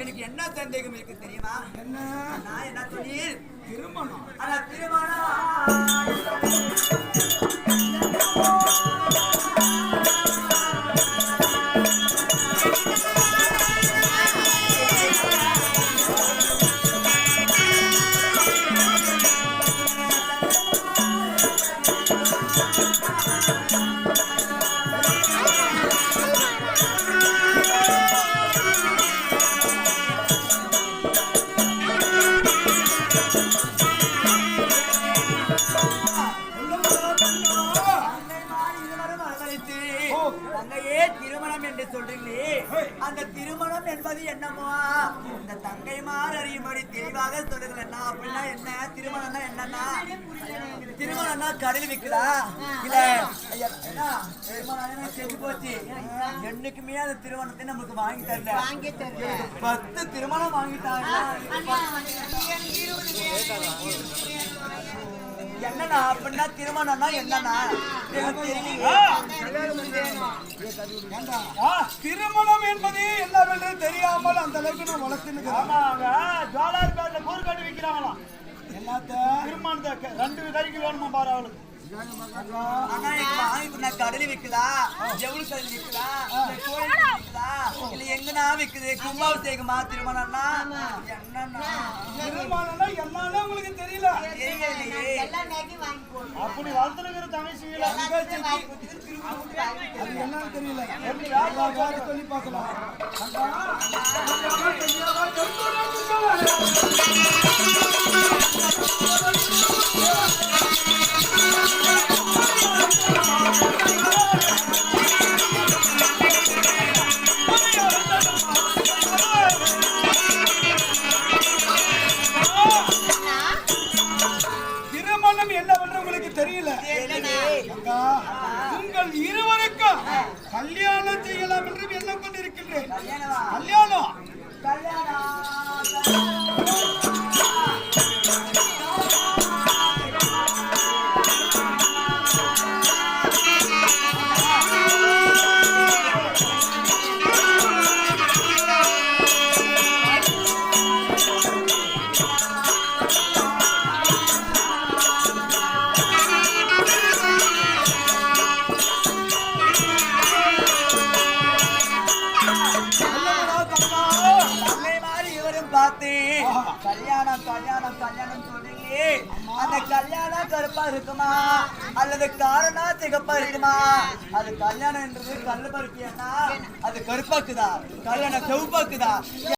எனக்கு என்ன சந்தேகம் இருக்கு தெரியுமா? என்ன? நான் என்ன தொழில்? திருமணம். ஆனா திருமணம் தங்கையே திருமணம் என்று சொல்றீங்களே, அந்த திருமணம் என்பது என்னமோ இந்த தங்கைமார் அறியும்படி தெளிவாக சொல்லுங்கள். என்ன அப்படின்னா என்ன? திருமணம்னா என்னன்னா, திருமணம்னா கடல் விற்குதா இல்ல திருமணம் செஞ்சு போச்சு என்னைக்குமே அந்த திருமணத்தை நமக்கு வாங்கி தரல. 10 திருமணம் வாங்கிட்டாங்க. என்னன்னா அப்படின்னா திருமணம்னா என்னன்னா திருமணம் என்பது என்னவென்று தெரியாமல் அந்த அளவுக்கு நான் வளர்த்துனுக்கிறேன். ஜோலார்பேட்ல கூறு கட்டி விற்கிறாங்களாம். எல்லாத்த திருமணத்தை 2 கைக்கு வேணுமா பாரு அவளுக்கு. கடலி விக்குதா, ஜவுளி கடலி விக்குதா, கோயில் விக்குதா, இல்ல எங்கனா விக்குது? கும்பாபிஷேகமா திருமணம்னா என்னன்னா? திருமணம்னா என்னன்னு உங்களுக்கு தெரியல. அப்படி வளர்த்துருக்கிற தங்கச்சியில அது என்னன்னு தெரியல. வேற சொல்லி பார்க்கலாம். திருமணம் என்னவென்று உங்களுக்கு தெரியல. உங்கள் இருவருக்கும் கல்யாணம் செய்யலாம் என்று எண்ணம் கொண்டிருக்கின்றேன். கல்யாணம் கல்யாணம் கல்யாணம் கல்யாணம் சொல்றீங்களே, அந்த கல்யாணம் கருப்பா இருக்குமா அல்லது காரணா சிகப்பா இருக்குமா? அது கல்யாணம் என்றது கல்லு பருப்பியா அது கருப்பாக்குதா, கல்யாணம் செவப்பாக்குதா?